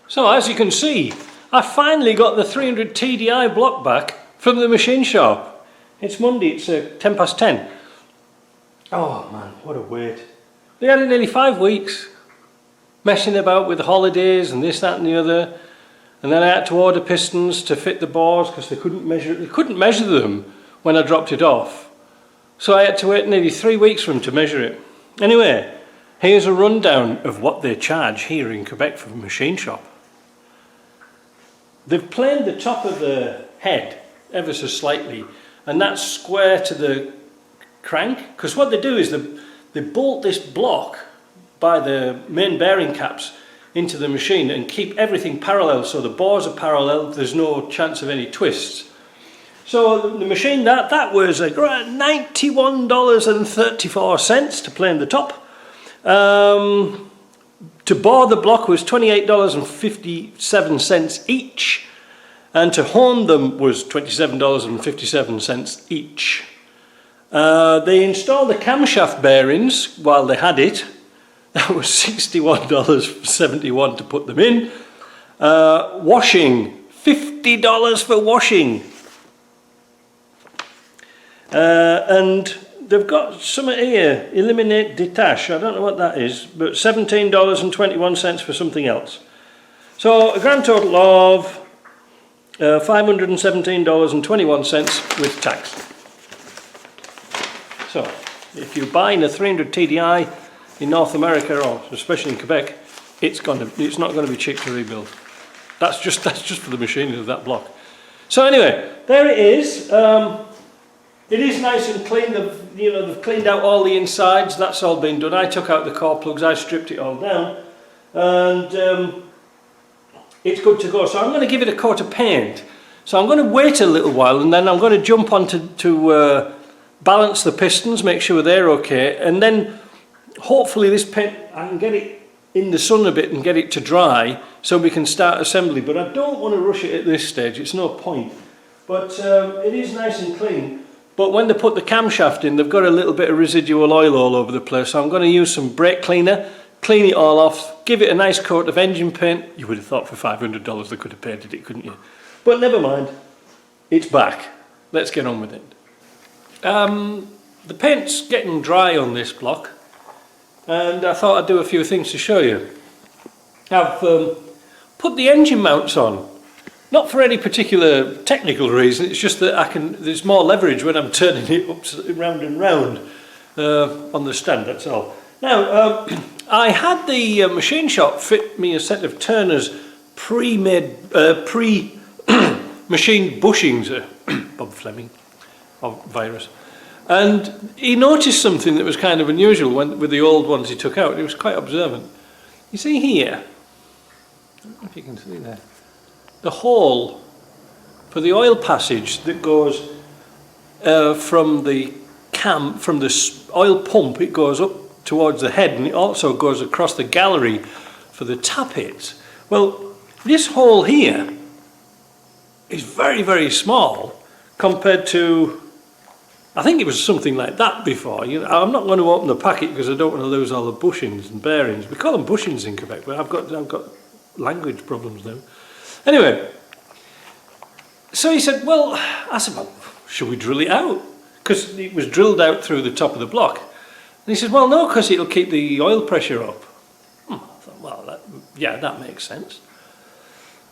So as you can see, I finally got the 300 TDI block back from the machine shop. It's Monday, it's 10 past 10. Oh man, what a wait. They had it nearly 5 weeks, messing about with the holidays and this, that and the other. And then I had to order pistons to fit the bores because they couldn't measure them when I dropped it off. So I had to wait nearly 3 weeks for them to measure it. Anyway, here's a rundown of what they charge here in Quebec for a machine shop. They've planed the top of the head ever so slightly, and that's square to the crank, because what they do is they bolt this block by the main bearing caps into the machine and keep everything parallel, so the bores are parallel, there's no chance of any twists. So the machine, that was $91.34 to plane the top. To bore the block was $28.57 each, and to hone them was $27.57 each. They installed the camshaft bearings while they had it. That was $61.71 to put them in. Washing, $50 for washing. And they've got some here, eliminate detach, I don't know what that is, but $17.21 for something else. So a grand total of $517.21 with tax. So if you're buying a 300 TDI in North America, or especially in Quebec, it's not going to be cheap to rebuild. That's just for the machining of that block. So anyway, there it is. It is nice and clean. They've cleaned out all the insides. That's all been done. I took out the core plugs. I stripped it all down, and it's good to go. So I'm going to give it a coat of paint. So I'm going to wait a little while, and then I'm going to jump on to balance the pistons, make sure they're okay, and then hopefully this paint, I can get it in the sun a bit and get it to dry so we can start assembly. But I don't want to rush it at this stage. It's no point. But it is nice and clean. But when they put the camshaft in, they've got a little bit of residual oil all over the place. So I'm going to use some brake cleaner, clean it all off, give it a nice coat of engine paint. You would have thought for $500 they could have painted it, couldn't you? But never mind. It's back. Let's get on with it. The paint's getting dry on this block, and I thought I'd do a few things to show you. I've put the engine mounts on. Not for any particular technical reason, it's just that there's more leverage when I'm turning it up round and round on the stand, that's all. Now, I had the machine shop fit me a set of Turner's pre-machined bushings, Bob Fleming, of virus. And he noticed something that was kind of unusual with the old ones he took out. He was quite observant. You see here, I don't know if you can see there, the hole for the oil passage that goes from the oil pump, it goes up towards the head, and it also goes across the gallery for the tappets. Well, this hole here is very, very small compared to, I think it was something like that before. I'm not going to open the packet because I don't want to lose all the bushings and bearings. We call them bushings in Quebec, but I've got language problems now. Anyway, so he said, well, I said, well, should we drill it out? Because it was drilled out through the top of the block. And he said, well, no, because it'll keep the oil pressure up. I thought, well, that makes sense.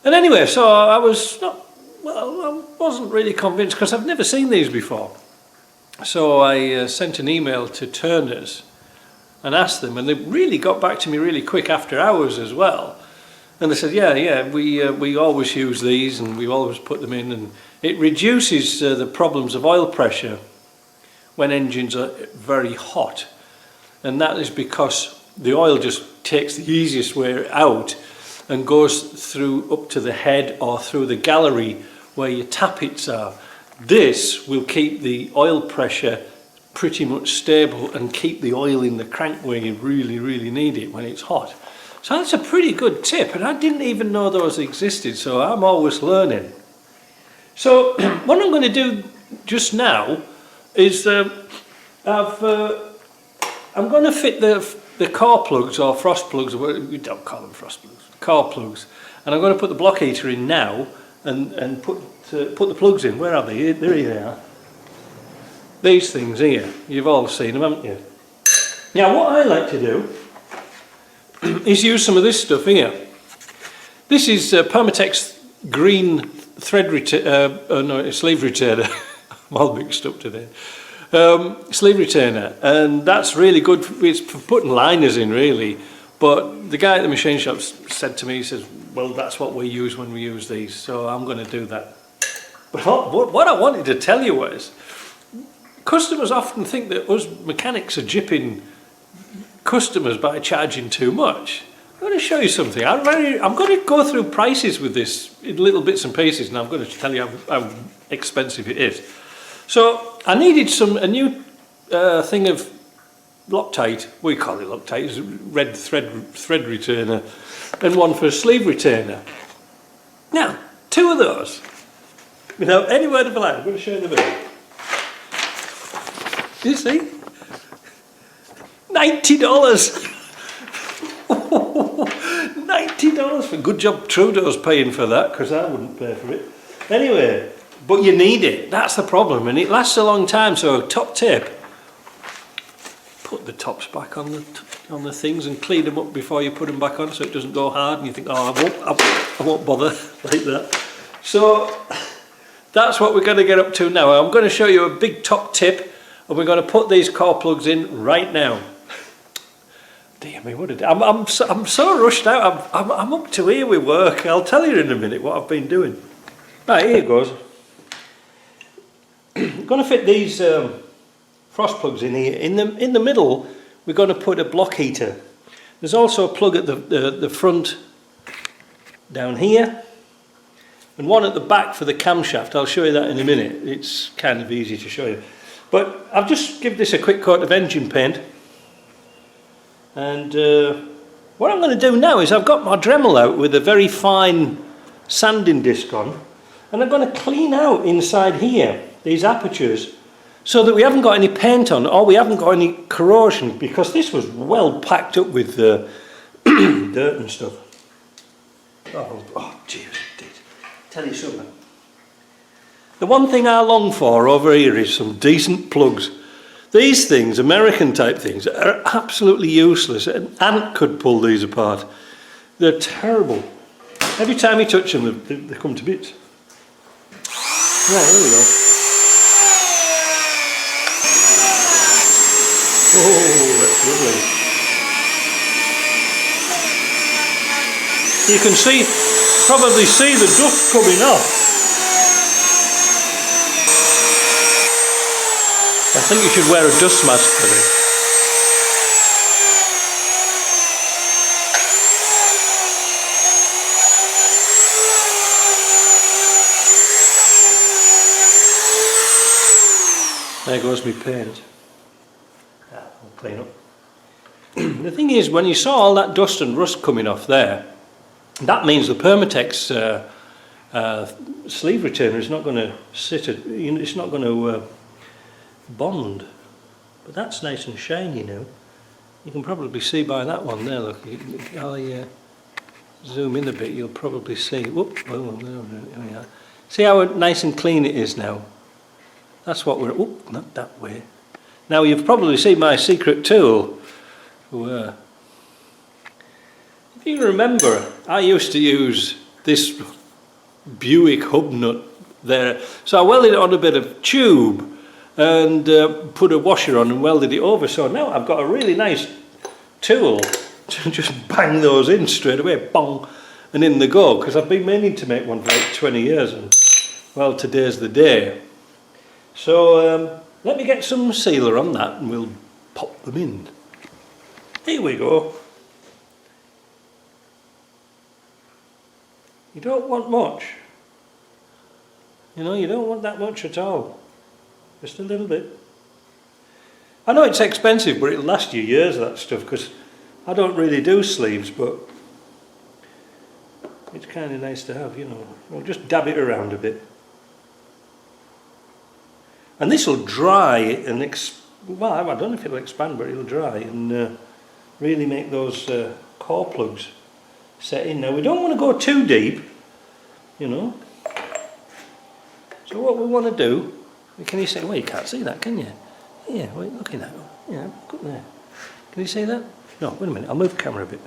And anyway, so I wasn't really convinced because I've never seen these before. So I sent an email to Turner's and asked them, and they really got back to me really quick after hours as well. And they said, yeah, we always use these and we always put them in, and it reduces the problems of oil pressure when engines are very hot. And that is because the oil just takes the easiest way out and goes through up to the head or through the gallery where your tappets are. This will keep the oil pressure pretty much stable and keep the oil in the crank where you really, really need it when it's hot. So that's a pretty good tip, and I didn't even know those existed, so I'm always learning. So what I'm going to do just now is I'm going to fit the core plugs or frost plugs, we don't call them frost plugs, car plugs, and I'm going to put the block heater in now and put the plugs in. Where are they? There they are. These things here, you've all seen them, haven't you? Now what I like to do is use some of this stuff here. This is Permatex green thread sleeve retainer. I'm all mixed up today. Sleeve retainer, and that's really good. It's for putting liners in, really. But the guy at the machine shop said to me, he says, well, that's what we use when we use these, so I'm going to do that. But what I wanted to tell you was, customers often think that us mechanics are gypping customers by charging too much. I'm going to show you something. I'm going to go through prices with this in little bits and pieces, and I'm going to tell you how expensive it is. So I needed a new thing of Loctite. We call it Loctite. It's a red thread retainer, and one for a sleeve retainer. Now, two of those, without any word of a lie, I'm going to show you the video. Do you see? $90. $90 for good job Trudeau's paying for that, because I wouldn't pay for it. Anyway, but you need it. That's the problem, and it lasts a long time. So top tip: put the tops back on the things and clean them up before you put them back on, so it doesn't go hard and you think, oh, I won't bother like that. So that's what we're going to get up to now. I'm going to show you a big top tip, and we're going to put these core plugs in right now. Dear me, what I'm so rushed out. I'm up to here with work. I'll tell you in a minute what I've been doing. Right, here goes. I'm going to fit these frost plugs in here. In the middle, we're going to put a block heater. There's also a plug at the front down here, and one at the back for the camshaft. I'll show you that in a minute. It's kind of easy to show you. But I've just given this a quick coat of engine paint. And what I'm going to do now is I've got my Dremel out with a very fine sanding disc on, and I'm going to clean out inside here these apertures so that we haven't got any paint on, or we haven't got any corrosion, because this was well packed up with dirt and stuff. Oh dear, indeed. Tell you something. The one thing I long for over here is some decent plugs. These things, American type things, are absolutely useless. An ant could pull these apart. They're terrible. Every time you touch them, they come to bits. Right, here we go. Oh, that's lovely. You can probably see the dust coming off. I think you should wear a dust mask for this. There goes my paint. I'll clean up. The thing is, when you saw all that dust and rust coming off there, that means the Permatex sleeve retainer is not going to it's not going to bond. But that's nice and shiny now. You can probably see by that one there. Look, I'll zoom in a bit. You'll probably see. Whoop! Oh, see how nice and clean it is now. That's what we're. Oop! Not that way. Now you've probably seen my secret tool. If you remember, I used to use this Buick hub nut there. So I welded it on a bit of tube and put a washer on and welded it over. So now I've got a really nice tool to just bang those in straight away, bong, and in they go. Because I've been meaning to make one for like 20 years, and well, today's the day. So let me get some sealer on that and we'll pop them in. Here we go. You don't want much. You know, you don't want that much at all. Just a little bit. I know it's expensive, but it'll last you years, that stuff, because I don't really do sleeves, but it's kind of nice to have, you know. I'll just dab it around a bit. And this will dry and well, I don't know if it'll expand, but it'll dry and really make those core plugs set in. Now we don't want to go too deep, you know. So what we want to do, can you see, well you can't see that, can you? Yeah, wait, look at that. Yeah, look there. Can you see that? No, wait a minute, I'll move the camera a bit.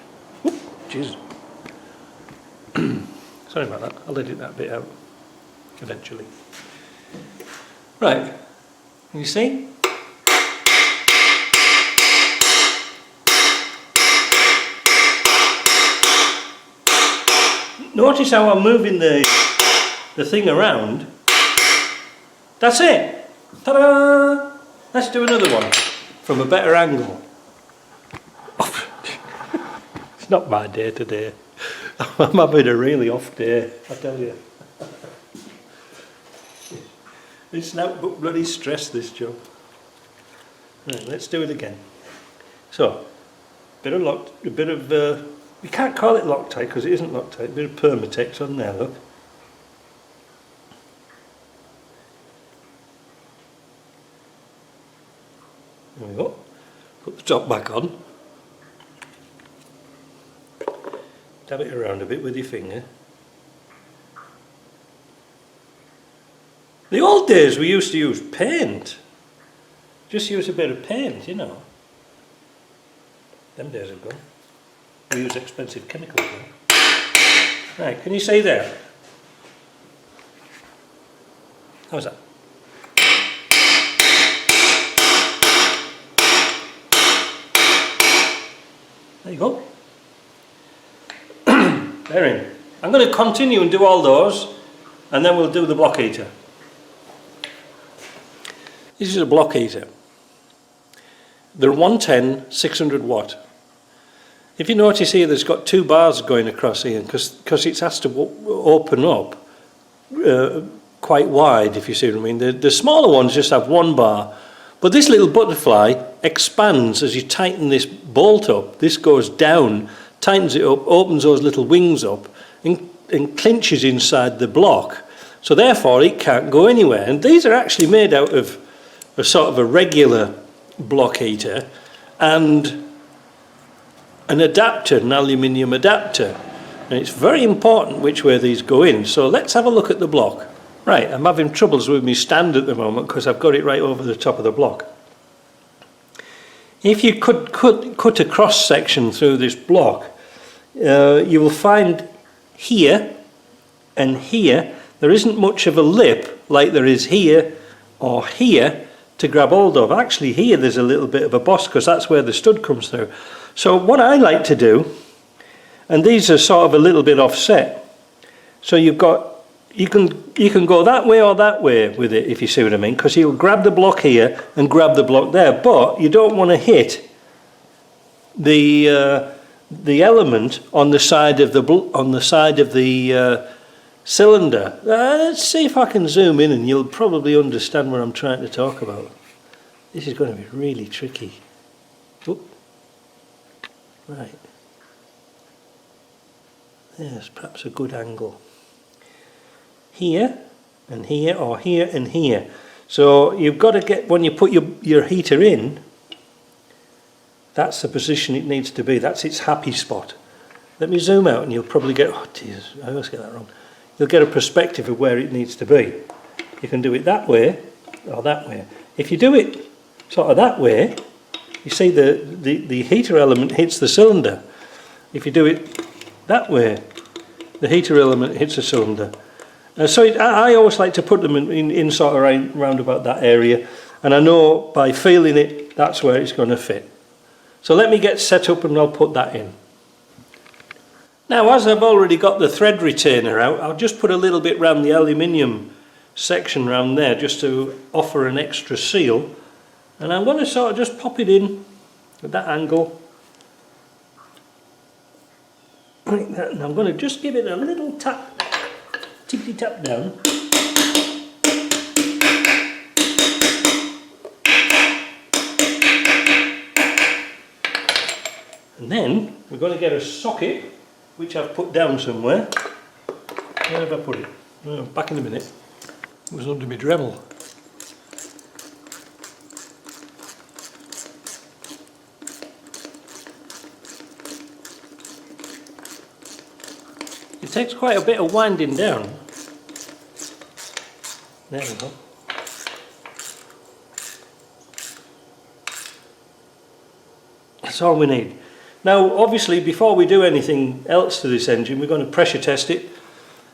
Whoop, Jesus. Sorry about that, I'll edit that bit out eventually. Right, can you see? Notice how I'm moving the thing around. That's it. Ta-da! Let's do another one from a better angle. It's not my day today. I'm having a really off day, I tell you. It's not but bloody stress, this job. Right, let's do it again. So, a bit of we can't call it Loctite because it isn't Loctite, a bit of Permatex on there, look. There we go. Put the top back on. Dab it around a bit with your finger. The old days we used to use paint. Just use a bit of paint, you know. Them days have gone. We use expensive chemicals now. Right, can you see there? How's that? There you go. They're in. I'm going to continue and do all those, and then we'll do the block heater. This is a block heater. They're 110, 600 watt. If you notice here, there's got two bars going across here, because it's has to open up quite wide, if you see what I mean. The smaller ones just have one bar, but this little butterfly expands as you tighten this bolt up. This goes down, tightens it up, opens those little wings up, and clinches inside the block. So therefore, it can't go anywhere. And these are actually made out of a sort of a regular block heater and an adapter, an aluminium adapter, and it's very important which way these go in. So let's have a look at the block. Right, I'm having troubles with my stand at the moment because I've got it right over the top of the block. If you could cut a cross section through this block, you will find here and here there isn't much of a lip like there is here or here to grab hold of. Actually here there's a little bit of a boss because that's where the stud comes through. So what I like to do, and these are sort of a little bit offset, so you can go that way or that way with it, if you see what I mean, because you'll grab the block here and grab the block there, but you don't want to hit the element on the side of the cylinder. Let's see if I can zoom in, and you'll probably understand what I'm trying to talk about. This is going to be really tricky. Oop. Right, there's perhaps a good angle. Here and here, or here and here. So you've got to get, when you put your heater in, that's the position it needs to be. That's its happy spot. Let me zoom out and you'll probably get, oh Jesus, I always get that wrong. You'll get a perspective of where it needs to be. You can do it that way or that way. If you do it sort of that way, you see the heater element hits the cylinder. If you do it that way, the heater element hits the cylinder. So I always like to put them in sort of round about that area, and I know by feeling it, that's where it's going to fit. So let me get set up and I'll put that in. Now, as I've already got the thread retainer out, I'll just put a little bit round the aluminium section round there just to offer an extra seal. And I'm going to sort of just pop it in at that angle. Like that. And I'm going to just give it a little tap, tippy tap down. And then we're going to get a socket, which I've put down somewhere. Where have I put it? Oh, back in a minute. It was under my Dremel. It takes quite a bit of winding down. There we go. That's all we need. Now obviously before we do anything else to this engine, we're going to pressure test it,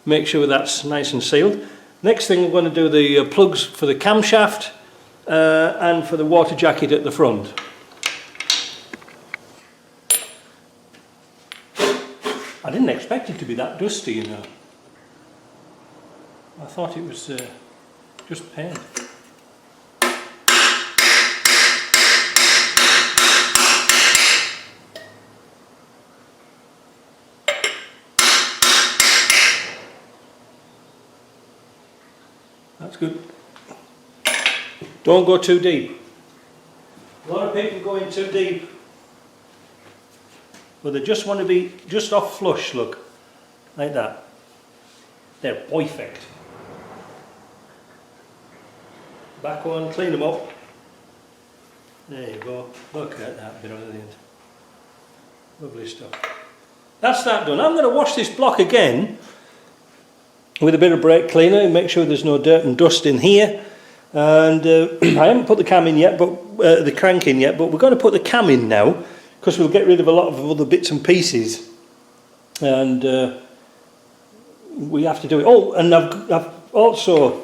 make sure that's nice and sealed. Next thing, we're going to do the plugs for the camshaft and for the water jacket at the front. I didn't expect it to be that dusty, you know. I thought it was just paint. That's good. Don't go too deep. A lot of people go in too deep, but they just want to be just off flush, look, like that. They're perfect. Back one, clean them up. There you go. Look at that brilliant. Lovely stuff. That's that done. I'm going to wash this block again with a bit of brake cleaner and make sure there's no dirt and dust in here. And I haven't put the cam in yet, but the crank in yet, but we're going to put the cam in now because we'll get rid of a lot of other bits and pieces. And we have to do it. Oh, and I've also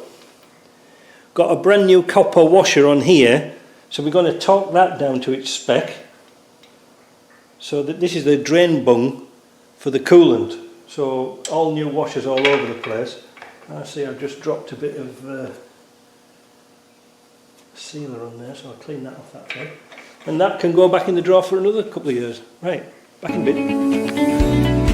got a brand new copper washer on here, so we're going to torque that down to its spec. So that this is the drain bung for the coolant. So all new washers all over the place. I see I've just dropped a bit of sealer on there, so I'll clean that off that way. And that can go back in the drawer for another couple of years. Right, back in a bit.